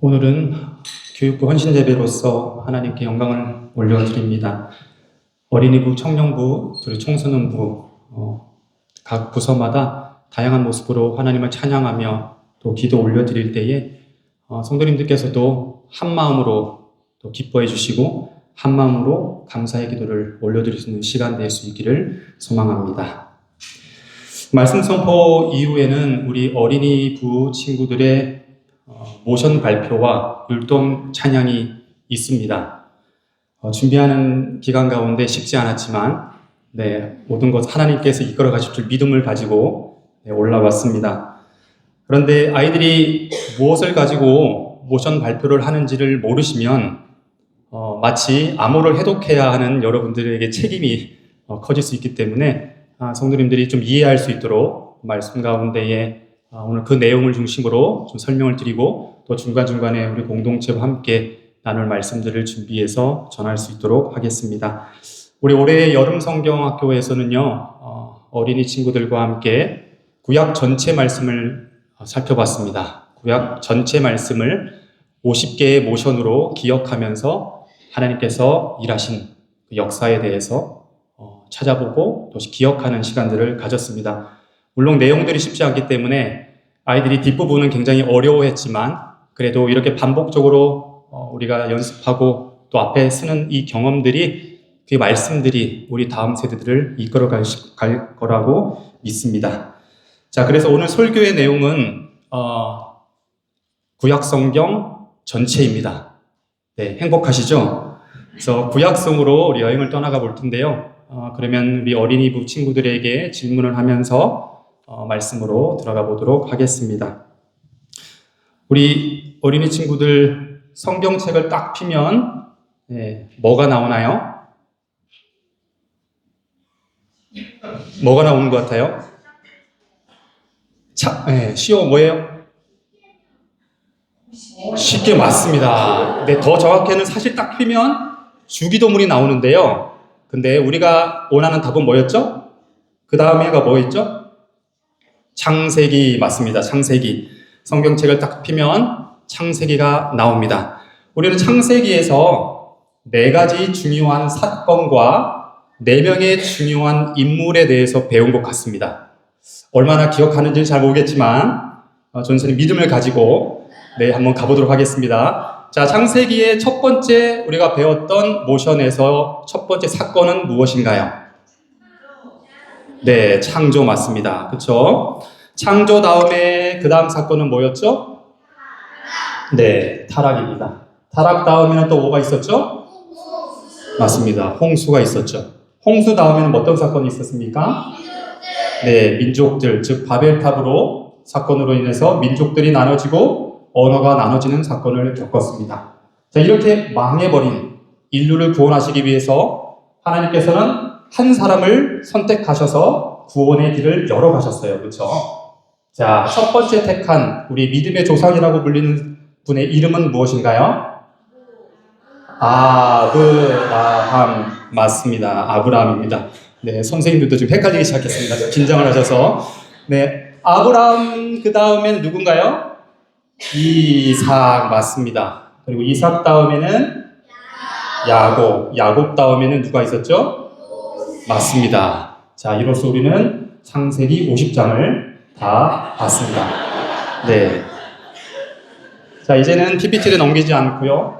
오늘은 교육부 헌신예배로서 하나님께 영광을 올려드립니다. 어린이부, 청년부, 그리고 청소년부 각 부서마다 다양한 모습으로 하나님을 찬양하며 또 기도 올려드릴 때에 성도님들께서도 한 마음으로 또 기뻐해 주시고 한 마음으로 감사의 기도를 올려드릴 수 있는 시간 될 수 있기를 소망합니다. 말씀 선포 이후에는 우리 어린이부 친구들의 모션 발표와 율동 찬양이 있습니다. 준비하는 기간 가운데 쉽지 않았지만 모든 것 하나님께서 이끌어 가실 줄 믿음을 가지고 올라왔습니다. 그런데 아이들이 무엇을 가지고 모션 발표를 하는지를 모르시면 마치 암호를 해독해야 하는 여러분들에게 책임이 커질 수 있기 때문에 성도님들이 좀 이해할 수 있도록 말씀 가운데에 오늘 그 내용을 중심으로 좀 설명을 드리고 또 중간중간에 우리 공동체와 함께 나눌 말씀들을 준비해서 전할 수 있도록 하겠습니다. 우리 올해 여름 성경학교에서는요, 어린이 친구들과 함께 구약 전체 말씀을 살펴봤습니다. 구약 전체 말씀을 50개의 모션으로 기억하면서 하나님께서 일하신 그 역사에 대해서 찾아보고 또 기억하는 시간들을 가졌습니다. 물론 내용들이 쉽지 않기 때문에 아이들이 뒷부분은 굉장히 어려워했지만 그래도 이렇게 반복적으로 우리가 연습하고 또 앞에 쓰는 이 경험들이 그 말씀들이 우리 다음 세대들을 이끌어 갈 거라고 믿습니다. 자, 그래서 오늘 설교의 내용은 구약 성경 전체입니다. 네, 행복하시죠? 그래서 구약성으로 우리 여행을 떠나가 볼 텐데요. 그러면 우리 어린이부 친구들에게 질문을 하면서 말씀으로 들어가 보도록 하겠습니다. 우리 어린이 친구들 성경책을 딱 피면 뭐가 나오나요? 뭐가 나오는 것 같아요? 쉬워 뭐예요? 쉽게 맞습니다. 더 정확히는 사실 딱 피면 주기도문이 나오는데요. 근데 우리가 원하는 답은 뭐였죠? 그 다음에가 뭐였죠? 창세기 맞습니다. 창세기. 성경책을 딱 피면 창세기가 나옵니다. 우리는 창세기에서 4가지 중요한 사건과 4명의 중요한 인물에 대해서 배운 것 같습니다. 얼마나 기억하는지는 잘 모르겠지만 저는 믿음을 가지고 한번 가보도록 하겠습니다. 자, 창세기의 첫 번째 우리가 배웠던 모션에서 첫 번째 사건은 무엇인가요? 네, 창조 맞습니다. 그렇죠? 창조 다음에 그 다음 사건은 뭐였죠? 네, 타락입니다. 타락 다음에는 또 뭐가 있었죠? 맞습니다. 홍수가 있었죠. 홍수 다음에는 어떤 사건이 있었습니까? 네, 민족들, 즉 바벨탑으로 사건으로 인해서 민족들이 나눠지고 언어가 나눠지는 사건을 겪었습니다. 자, 이렇게 망해버린 인류를 구원하시기 위해서 하나님께서는 한 사람을 선택하셔서 구원의 길을 열어가셨어요. 그렇죠? 자, 첫 번째 택한 우리 믿음의 조상이라고 불리는 분의 이름은 무엇인가요? 아브라함 맞습니다. 아브라함입니다. 네, 선생님들도 지금 헷갈리기 시작했습니다. 긴장을 하셔서. 네, 아브라함 그 다음에는 누군가요? 이삭 맞습니다. 그리고 이삭 다음에는 야곱 다음에는 누가 있었죠? 맞습니다. 자, 이로써 우리는 창세기 50장을 다 봤습니다. 네. 자, 이제는 PPT를 넘기지 않고요.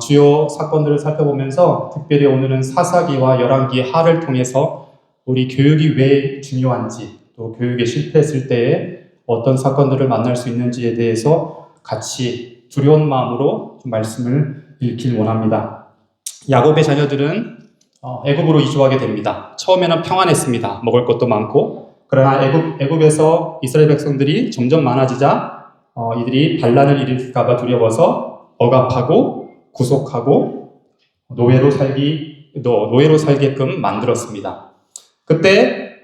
주요 사건들을 살펴보면서 특별히 오늘은 사사기와 열왕기 하를 통해서 우리 교육이 왜 중요한지 또 교육에 실패했을 때에 어떤 사건들을 만날 수 있는지에 대해서 같이 두려운 마음으로 좀 말씀을 읽길 원합니다. 야곱의 자녀들은 애굽으로 이주하게 됩니다. 처음에는 평안했습니다. 먹을 것도 많고. 그러나 애굽에서 이스라엘 백성들이 점점 많아지자 이들이 반란을 일으킬까 봐 두려워서 억압하고 구속하고 노예로 살게끔 만들었습니다. 그때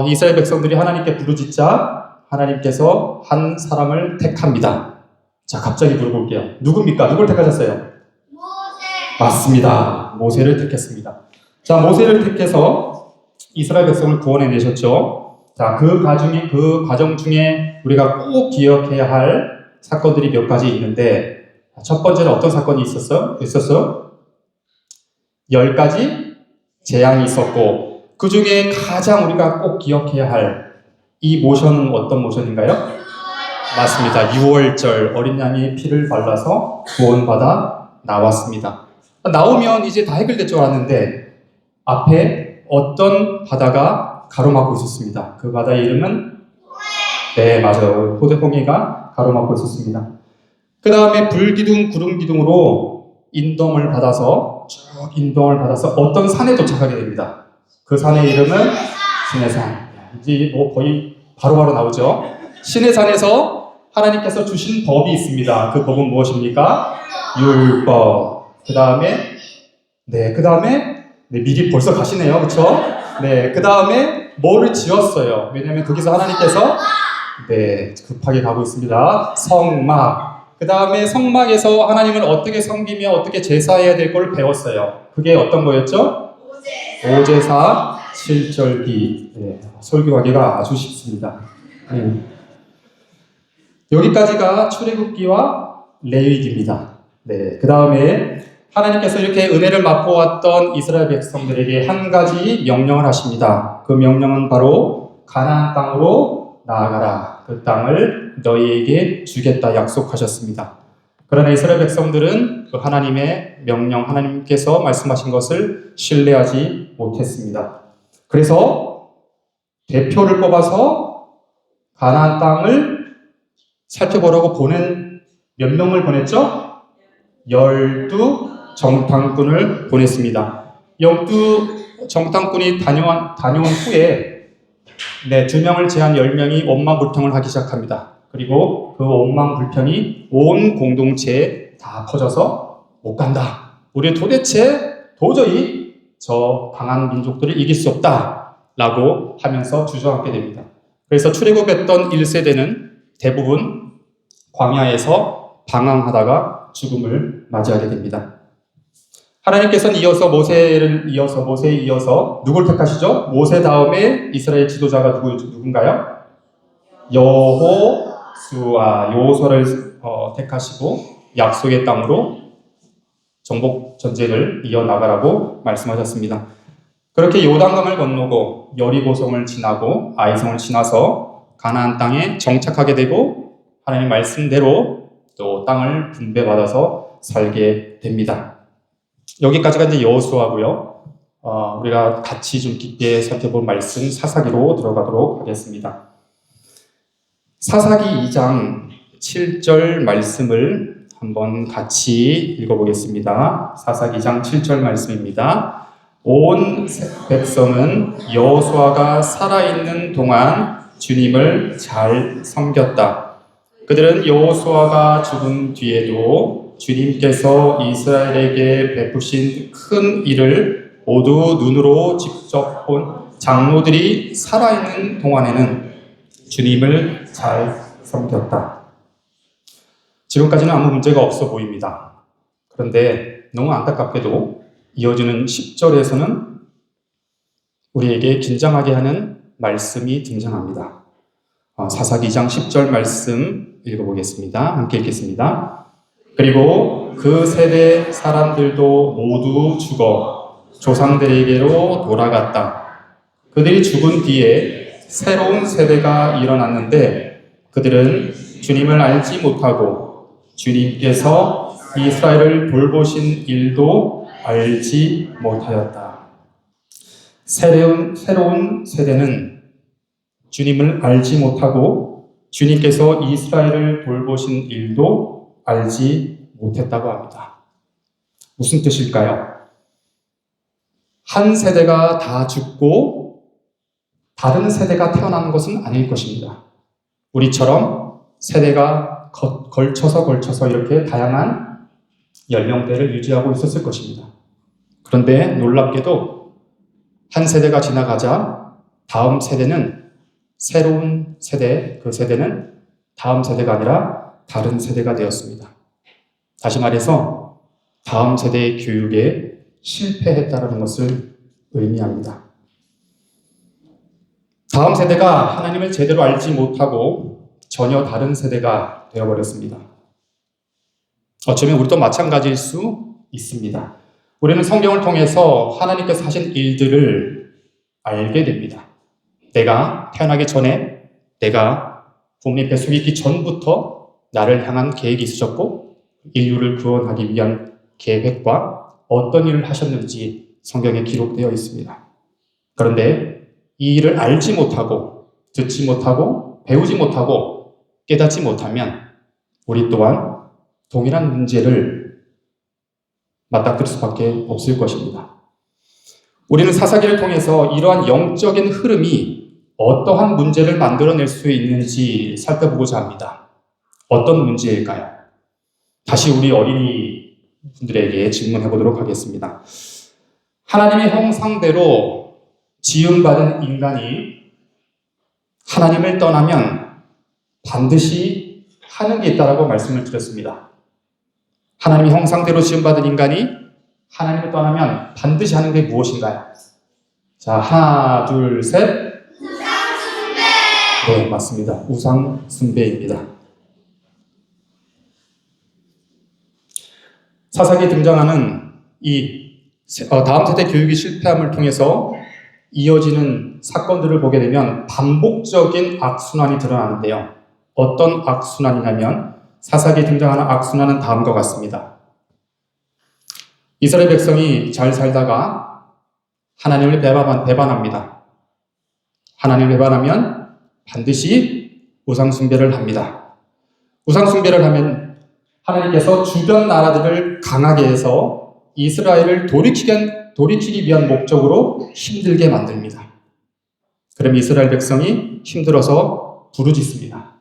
이스라엘 백성들이 하나님께 부르짖자 하나님께서 한 사람을 택합니다. 자, 갑자기 물어볼게요. 누굽니까? 누굴 택하셨어요? 모세. 맞습니다. 모세를 택했습니다. 자, 모세를 택해서 이스라엘 백성을 구원해내셨죠. 자, 그 과정 중에 우리가 꼭 기억해야 할 사건들이 몇 가지 있는데 첫 번째는 어떤 사건이 있었어요? 10가지 재앙이 있었고 그 중에 가장 우리가 꼭 기억해야 할 이 모션은 어떤 모션인가요? 맞습니다. 6월절 어린 양의 피를 발라서 구원받아 나왔습니다. 나오면 이제 다 해결될 줄 알았는데 앞에 어떤 바다가 가로막고 있었습니다. 그 바다의 이름은 네, 맞아요. 호대홍해가 가로막고 있었습니다. 그 다음에 불기둥, 구름기둥으로 인도를 받아서 어떤 산에 도착하게 됩니다. 그 산의 이름은 시내산. 이제 뭐 거의 바로바로 나오죠. 시내산에서 하나님께서 주신 법이 있습니다. 그 법은 무엇입니까? 율법. 그 다음에 미리 벌써 가시네요. 그렇죠? 네, 그 다음에 뭐를 지었어요. 왜냐하면 거기서 하나님께서 급하게 가고 있습니다. 성막. 그 다음에 성막에서 하나님을 어떻게 섬기며 어떻게 제사해야 될 걸 배웠어요. 그게 어떤 거였죠? 오제사 7절기. 설교하기가 아주 쉽습니다. 여기까지가 출애굽기와 레위기입니다. 그 다음에 하나님께서 이렇게 은혜를 맛보았던 이스라엘 백성들에게 한 가지 명령을 하십니다. 그 명령은 바로 가나안 땅으로 나아가라. 그 땅을 너희에게 주겠다 약속하셨습니다. 그러나 이스라엘 백성들은 그 하나님의 명령, 하나님께서 말씀하신 것을 신뢰하지 못했습니다. 그래서 대표를 뽑아서 가나안 땅을 살펴보라고 보낸 몇 명을 보냈죠? 12 정탐꾼을 보냈습니다. 12 정탐꾼이 다녀온 후에 2명을 제한 10명이 원망불평을 하기 시작합니다. 그리고 그 원망불평이 온 공동체에 다 퍼져서 못 간다. 우리 도저히 저 강한 민족들을 이길 수 없다. 라고 하면서 주저앉게 됩니다. 그래서 출애굽했던 1세대는 대부분 광야에서 방황하다가 죽음을 맞이하게 됩니다. 하나님께서는 모세에 이어서 누굴 택하시죠? 모세 다음에 이스라엘 지도자가 누군가요? 여호수아를 택하시고 약속의 땅으로 정복 전쟁을 이어나가라고 말씀하셨습니다. 그렇게 요단강을 건너고 여리고성을 지나고 아이성을 지나서 가나안 땅에 정착하게 되고 하나님 말씀대로 또 땅을 분배받아서 살게 됩니다. 여기까지가 이제 여호수아고요. 우리가 같이 좀 깊게 살펴볼 말씀 사사기로 들어가도록 하겠습니다. 사사기 2장 7절 말씀을 한번 같이 읽어보겠습니다. 사사기 2장 7절 말씀입니다. 온 백성은 여호수아가 살아있는 동안 주님을 잘 섬겼다. 그들은 여호수아가 죽은 뒤에도 주님께서 이스라엘에게 베푸신 큰 일을 모두 눈으로 직접 본 장로들이 살아있는 동안에는 주님을 잘 섬겼다. 지금까지는 아무 문제가 없어 보입니다. 그런데 너무 안타깝게도 이어지는 10절에서는 우리에게 긴장하게 하는 말씀이 등장합니다. 사사기 2장 10절 말씀 읽어보겠습니다. 함께 읽겠습니다. 그리고 그 세대 사람들도 모두 죽어 조상들에게로 돌아갔다. 그들이 죽은 뒤에 새로운 세대가 일어났는데 그들은 주님을 알지 못하고 주님께서 이스라엘을 돌보신 일도 알지 못하였다. 새로운 세대는 주님을 알지 못하고 주님께서 이스라엘을 돌보신 일도 알지 못했다고 합니다. 무슨 뜻일까요? 한 세대가 다 죽고 다른 세대가 태어나는 것은 아닐 것입니다. 우리처럼 세대가 걸쳐서 이렇게 다양한 연령대를 유지하고 있었을 것입니다. 그런데 놀랍게도 한 세대가 지나가자 다음 세대는 새로운 세대, 그 세대는 다음 세대가 아니라 다른 세대가 되었습니다. 다시 말해서 다음 세대의 교육에 실패했다는 것을 의미합니다. 다음 세대가 하나님을 제대로 알지 못하고 전혀 다른 세대가 되어버렸습니다. 어쩌면 우리도 마찬가지일 수 있습니다. 우리는 성경을 통해서 하나님께서 하신 일들을 알게 됩니다. 내가 태어나기 전에, 내가 부모님 뱃속에 있기 전부터 나를 향한 계획이 있으셨고 인류를 구원하기 위한 계획과 어떤 일을 하셨는지 성경에 기록되어 있습니다. 그런데 이 일을 알지 못하고 듣지 못하고 배우지 못하고 깨닫지 못하면 우리 또한 동일한 문제를 맞닥뜨릴 수밖에 없을 것입니다. 우리는 사사기를 통해서 이러한 영적인 흐름이 어떠한 문제를 만들어낼 수 있는지 살펴보고자 합니다. 어떤 문제일까요? 다시 우리 어린이 분들에게 질문해 보도록 하겠습니다. 하나님의 형상대로 지음받은 인간이 하나님을 떠나면 반드시 하는 게 있다라고 말씀을 드렸습니다. 하나님의 형상대로 지음받은 인간이 하나님을 떠나면 반드시 하는 게 무엇인가요? 자, 하나, 둘, 셋. 우상숭배! 네, 맞습니다. 우상숭배입니다. 사사기에 등장하는 이 다음 세대 교육이 실패함을 통해서 이어지는 사건들을 보게 되면 반복적인 악순환이 드러나는데요. 어떤 악순환이냐면 사사기에 등장하는 악순환은 다음과 같습니다. 이스라엘 백성이 잘 살다가 하나님을 배반합니다. 하나님을 배반하면 반드시 우상숭배를 합니다. 우상숭배를 하면 하나님께서 주변 나라들을 강하게 해서 이스라엘을 돌이키기 위한 목적으로 힘들게 만듭니다. 그럼 이스라엘 백성이 힘들어서 부르짖습니다.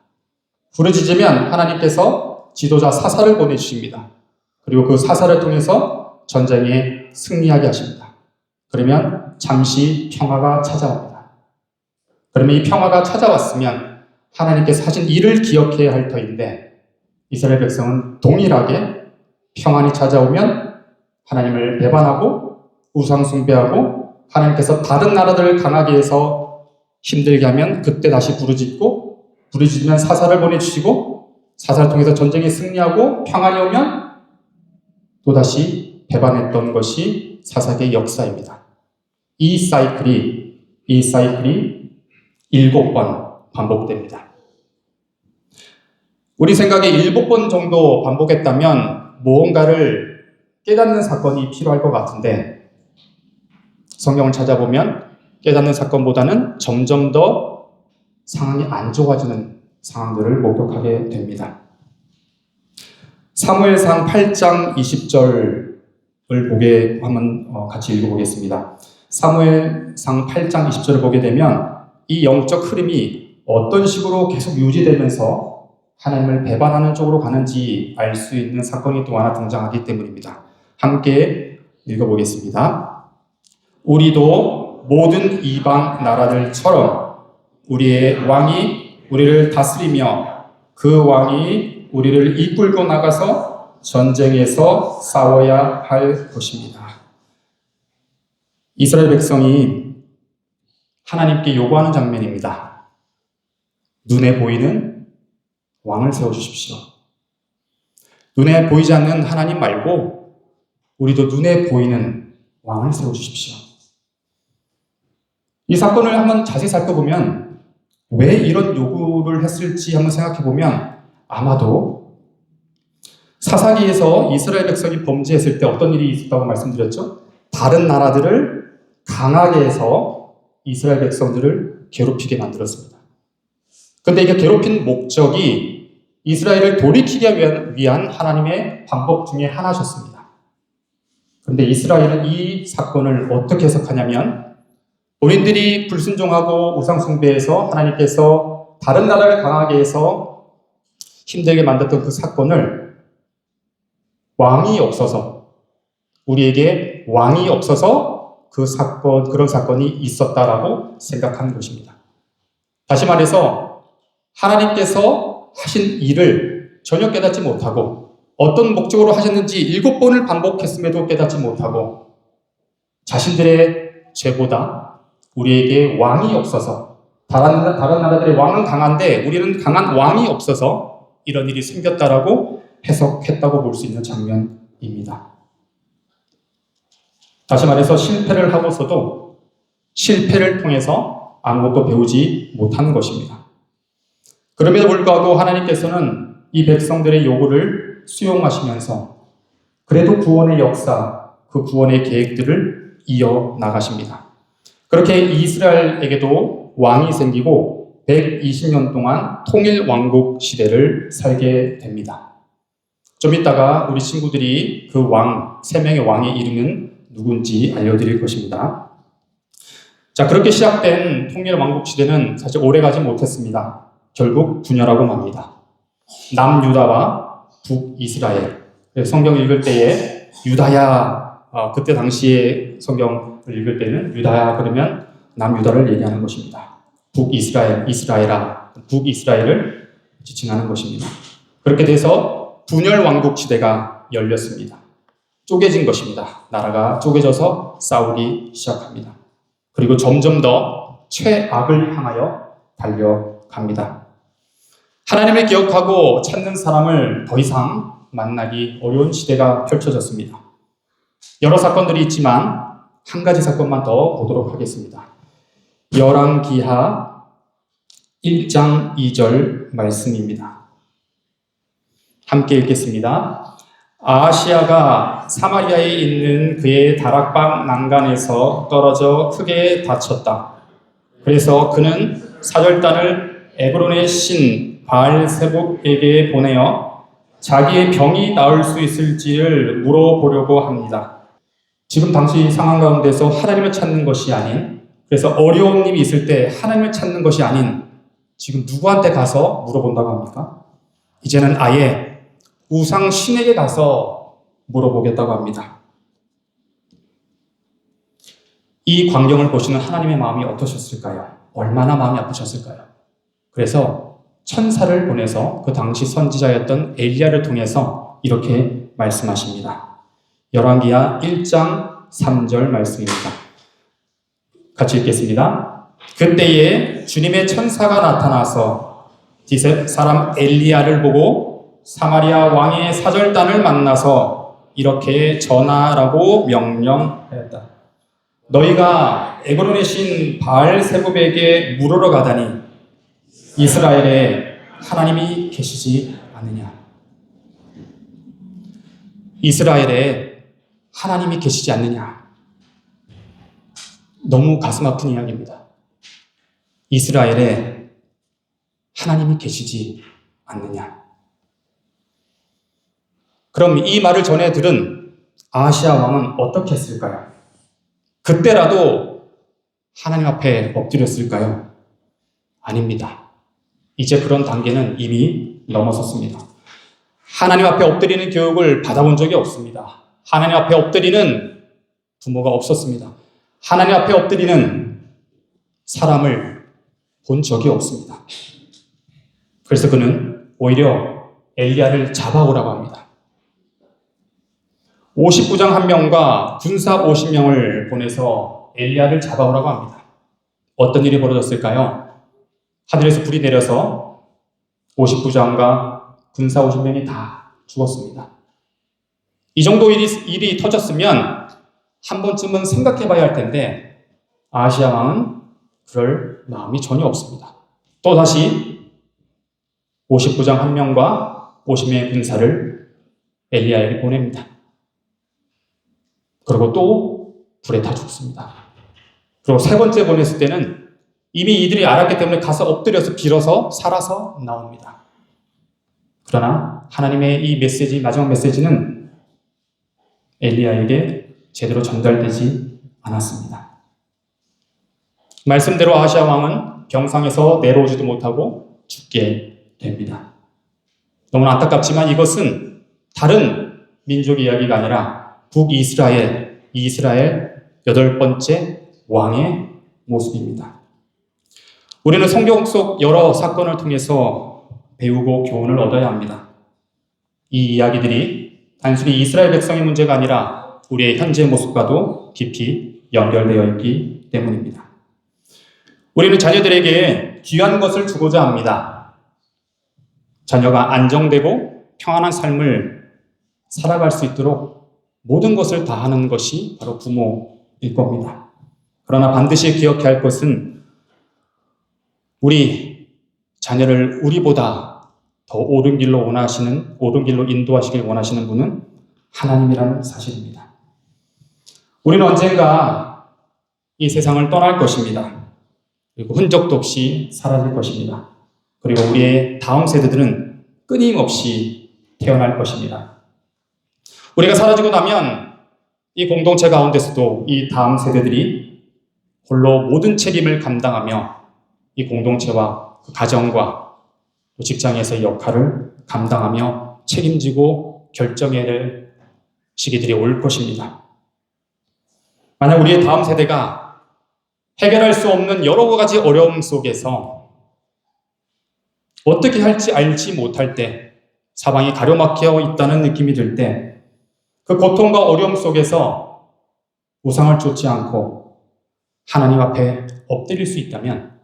부르짖으면 하나님께서 지도자 사사를 보내주십니다. 그리고 그 사사를 통해서 전쟁에 승리하게 하십니다. 그러면 잠시 평화가 찾아옵니다. 그러면 이 평화가 찾아왔으면 하나님께서 하신 일을 기억해야 할 터인데 이스라엘 백성은 동일하게 평안이 찾아오면 하나님을 배반하고 우상숭배하고 하나님께서 다른 나라들을 강하게 해서 힘들게 하면 그때 다시 부르짖으면 사사를 보내주시고 사사를 통해서 전쟁에 승리하고 평안이 오면 또다시 배반했던 것이 사사기의 역사입니다. 이 사이클이 7번 반복됩니다. 우리 생각에 7번 정도 반복했다면 무언가를 깨닫는 사건이 필요할 것 같은데 성경을 찾아보면 깨닫는 사건보다는 점점 더 상황이 안 좋아지는 상황들을 목격하게 됩니다. 사무엘상 8장 20절을 같이 읽어보겠습니다. 사무엘상 8장 20절을 보게 되면 이 영적 흐름이 어떤 식으로 계속 유지되면서 하나님을 배반하는 쪽으로 가는지 알 수 있는 사건이 또 하나 등장하기 때문입니다. 함께 읽어보겠습니다. 우리도 모든 이방 나라들처럼 우리의 왕이 우리를 다스리며 그 왕이 우리를 이끌고 나가서 전쟁에서 싸워야 할 것입니다. 이스라엘 백성이 하나님께 요구하는 장면입니다. 눈에 보이는 왕을 세워주십시오. 눈에 보이지 않는 하나님 말고 우리도 눈에 보이는 왕을 세워주십시오. 이 사건을 한번 자세히 살펴보면 왜 이런 요구를 했을지 한번 생각해보면 아마도 사사기에서 이스라엘 백성이 범죄했을 때 어떤 일이 있었다고 말씀드렸죠? 다른 나라들을 강하게 해서 이스라엘 백성들을 괴롭히게 만들었습니다. 그런데 이게 괴롭힌 목적이 이스라엘을 돌이키기 위한 하나님의 방법 중에 하나셨습니다. 그런데 이스라엘은 이 사건을 어떻게 해석하냐면 본인들이 불순종하고 우상숭배해서 하나님께서 다른 나라를 강하게 해서 힘들게 만들었던 그 사건을 우리에게 왕이 없어서 그런 사건이 있었다라고 생각하는 것입니다. 다시 말해서 하나님께서 하신 일을 전혀 깨닫지 못하고 어떤 목적으로 하셨는지 7번을 반복했음에도 깨닫지 못하고 자신들의 죄보다 우리에게 왕이 없어서 다른 나라들의 왕은 강한데 우리는 강한 왕이 없어서 이런 일이 생겼다라고 해석했다고 볼 수 있는 장면입니다. 다시 말해서 실패를 하고서도 실패를 통해서 아무것도 배우지 못한 것입니다. 그럼에도 불구하고 하나님께서는 이 백성들의 요구를 수용하시면서 그래도 구원의 역사, 그 구원의 계획들을 이어나가십니다. 그렇게 이스라엘에게도 왕이 생기고 120년 동안 통일 왕국 시대를 살게 됩니다. 좀 이따가 우리 친구들이 그 왕, 3명의 왕의 이름은 누군지 알려드릴 것입니다. 자, 그렇게 시작된 통일 왕국 시대는 사실 오래가지 못했습니다. 결국 분열하고 맙니다. 남유다와 북이스라엘. 성경 읽을 때에 유다야, 그때 당시에 성경을 읽을 때는 유다야 그러면 남유다를 얘기하는 것입니다. 북이스라엘, 이스라엘아, 북이스라엘을 지칭하는 것입니다. 그렇게 돼서 분열 왕국 시대가 열렸습니다. 쪼개진 것입니다. 나라가 쪼개져서 싸우기 시작합니다. 그리고 점점 더 최악을 향하여 달려갑니다. 하나님을 기억하고 찾는 사람을 더 이상 만나기 어려운 시대가 펼쳐졌습니다. 여러 사건들이 있지만 한 가지 사건만 더 보도록 하겠습니다. 열왕기하 1장 2절 말씀입니다. 함께 읽겠습니다. 아하시야가 사마리아에 있는 그의 다락방 난간에서 떨어져 크게 다쳤다. 그래서 그는 사절단을 에브론의 신 바알세복에게 보내어 자기의 병이 나을 수 있을지를 물어보려고 합니다. 지금 당시 상황 가운데서 하나님을 찾는 것이 아닌, 그래서 어려운 일이 있을 때 하나님을 찾는 것이 아닌 지금 누구한테 가서 물어본다고 합니까? 이제는 아예 우상 신에게 가서 물어보겠다고 합니다. 이 광경을 보시는 하나님의 마음이 어떠셨을까요? 얼마나 마음이 아프셨을까요? 그래서 천사를 보내서 그 당시 선지자였던 엘리야를 통해서 이렇게 말씀하십니다. 열왕기하 1장 3절 말씀입니다. 같이 읽겠습니다. 그때에 주님의 천사가 나타나서 디셋 사람 엘리야를 보고 사마리아 왕의 사절단을 만나서 이렇게 전하라고 명령하였다. 너희가 에브론의 신 바알세복에게 물으러 가다니 이스라엘에 하나님이 계시지 않느냐. 이스라엘에 하나님이 계시지 않느냐. 너무 가슴 아픈 이야기입니다. 이스라엘에 하나님이 계시지 않느냐. 그럼 이 말을 전해 들은 아하시야 왕은 어떻게 했을까요? 그때라도 하나님 앞에 엎드렸을까요? 아닙니다. 이제 그런 단계는 이미 넘어섰습니다. 하나님 앞에 엎드리는 교육을 받아본 적이 없습니다. 하나님 앞에 엎드리는 부모가 없었습니다. 하나님 앞에 엎드리는 사람을 본 적이 없습니다. 그래서 그는 오히려 엘리야를 잡아오라고 합니다. 50부장 1명과 군사 50명을 보내서 엘리야를 잡아오라고 합니다. 어떤 일이 벌어졌을까요? 하늘에서 불이 내려서 50부장과 군사 50명이 다 죽었습니다. 이 정도 일이 터졌으면 한 번쯤은 생각해 봐야 할 텐데 아하시야 왕은 그럴 마음이 전혀 없습니다. 또다시 50부장 1명과 50명의 군사를 엘리야에게 보냅니다. 그리고 또 불에 타 죽습니다. 그리고 3번째 보냈을 때는 이미 이들이 알았기 때문에 가서 엎드려서 빌어서 살아서 나옵니다. 그러나 하나님의 이 메시지, 마지막 메시지는 엘리야에게 제대로 전달되지 않았습니다. 말씀대로 아하시야 왕은 병상에서 내려오지도 못하고 죽게 됩니다. 너무나 안타깝지만 이것은 다른 민족 이야기가 아니라 북이스라엘, 이스라엘 8번째 왕의 모습입니다. 우리는 성경 속 여러 사건을 통해서 배우고 교훈을 얻어야 합니다. 이 이야기들이 단순히 이스라엘 백성의 문제가 아니라 우리의 현재 모습과도 깊이 연결되어 있기 때문입니다. 우리는 자녀들에게 귀한 것을 주고자 합니다. 자녀가 안정되고 평안한 삶을 살아갈 수 있도록 모든 것을 다하는 것이 바로 부모일 겁니다. 그러나 반드시 기억해야 할 것은 우리 자녀를 우리보다 더 옳은 길로 인도하시길 원하시는 분은 하나님이라는 사실입니다. 우리는 언젠가 이 세상을 떠날 것입니다. 그리고 흔적도 없이 사라질 것입니다. 그리고 우리의 다음 세대들은 끊임없이 태어날 것입니다. 우리가 사라지고 나면 이 공동체 가운데서도 이 다음 세대들이 홀로 모든 책임을 감당하며 이 공동체와 그 가정과 또 직장에서의 역할을 감당하며 책임지고 결정해야 될 시기들이 올 것입니다. 만약 우리의 다음 세대가 해결할 수 없는 여러 가지 어려움 속에서 어떻게 할지 알지 못할 때, 사방이 가로막혀 있다는 느낌이 들 때, 그 고통과 어려움 속에서 우상을 쫓지 않고 하나님 앞에 엎드릴 수 있다면,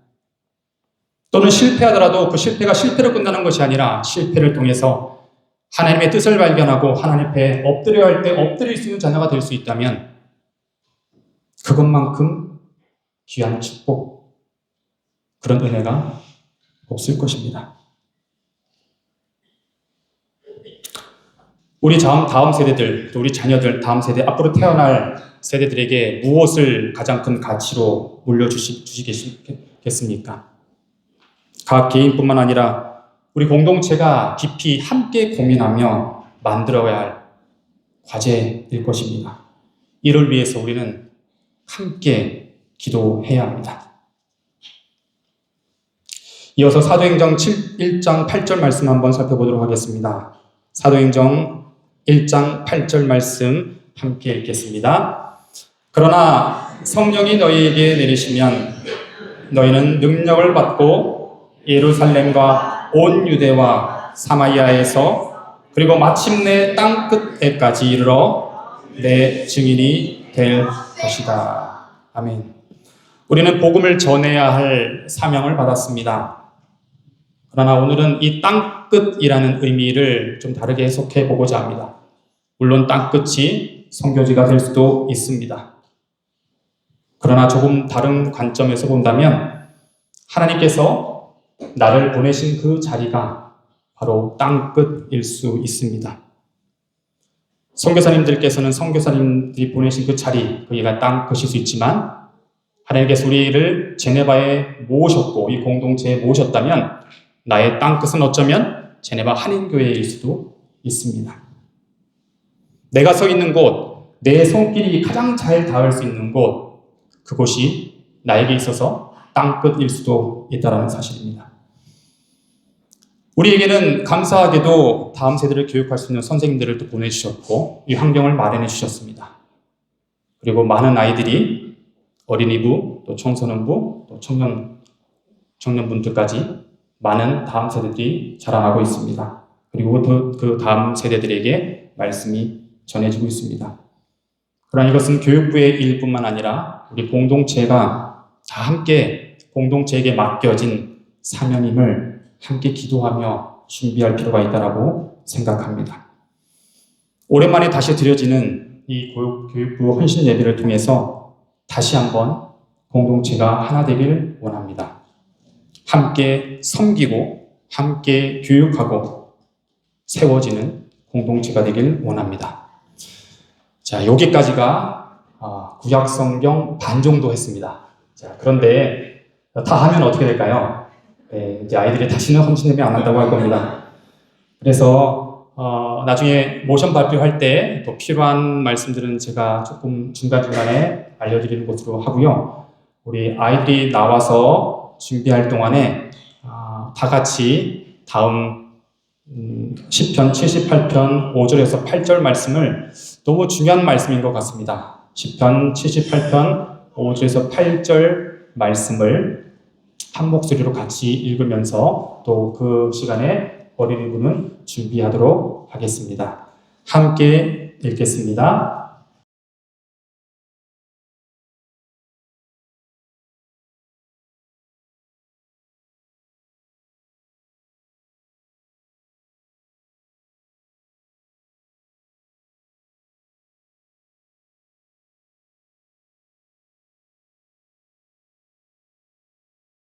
또는 실패하더라도 그 실패가 실패로 끝나는 것이 아니라 실패를 통해서 하나님의 뜻을 발견하고 하나님 앞에 엎드려야 할 때 엎드릴 수 있는 자녀가 될 수 있다면, 그것만큼 귀한 축복, 그런 은혜가 없을 것입니다. 우리 다음 세대들, 또 우리 자녀들, 다음 세대, 앞으로 태어날 세대들에게 무엇을 가장 큰 가치로 물려주시겠습니까? 각 개인뿐만 아니라 우리 공동체가 깊이 함께 고민하며 만들어야 할 과제일 것입니다. 이를 위해서 우리는 함께 기도해야 합니다. 이어서 사도행전 1장 8절 말씀 한번 살펴보도록 하겠습니다. 사도행전 1장 8절 말씀 함께 읽겠습니다. 그러나 성령이 너희에게 내리시면 너희는 능력을 받고 예루살렘과 온 유대와 사마리아에서 그리고 마침내 땅 끝에까지 이르러 내 증인이 될 것이다. 아멘. 우리는 복음을 전해야 할 사명을 받았습니다. 그러나 오늘은 이 땅끝이라는 의미를 좀 다르게 해석해 보고자 합니다. 물론 땅끝이 선교지가 될 수도 있습니다. 그러나 조금 다른 관점에서 본다면 하나님께서 나를 보내신 그 자리가 바로 땅끝일 수 있습니다. 선교사님들께서는 선교사님들이 보내신 그 자리, 거기가 땅끝일 수 있지만 하나님께서 우리를 제네바에 모으셨고 이 공동체에 모으셨다면 나의 땅끝은 어쩌면 제네바 한인교회일 수도 있습니다. 내가 서 있는 곳, 내 손길이 가장 잘 닿을 수 있는 곳, 그곳이 나에게 있어서 땅끝일 수도 있다는 사실입니다. 우리에게는 감사하게도 다음 세대를 교육할 수 있는 선생님들을 또 보내주셨고 이 환경을 마련해 주셨습니다. 그리고 많은 아이들이 어린이부, 또 청소년부, 또 청년분들까지 많은 다음 세대들이 자라나고 있습니다. 그리고 그 다음 세대들에게 말씀이 전해지고 있습니다. 그러나 이것은 교육부의 일뿐만 아니라 우리 공동체가 다 함께 공동체에게 맡겨진 사명임을 함께 기도하며 준비할 필요가 있다고 생각합니다. 오랜만에 다시 드려지는 이 교육부 헌신 예배를 통해서 다시 한번 공동체가 하나 되길 원합니다. 함께 섬기고 함께 교육하고 세워지는 공동체가 되길 원합니다. 자, 여기까지가 구약성경 반 정도 했습니다. 자, 그런데 다 하면 어떻게 될까요? 이제 아이들이 다시는 헌신 예배 안 한다고 할 겁니다. 그래서 나중에 모션 발표할 때 또 필요한 말씀들은 제가 조금 중간중간에 알려드리는 것으로 하고요. 우리 아이들이 나와서 준비할 동안에 다 같이 다음 시편 78편 5절에서 8절 말씀을 너무 중요한 말씀인 것 같습니다. 시편 78편 5절에서 8절 말씀을 한 목소리로 같이 읽으면서 또 그 시간에 어린이부는 준비하도록 하겠습니다. 함께 읽겠습니다.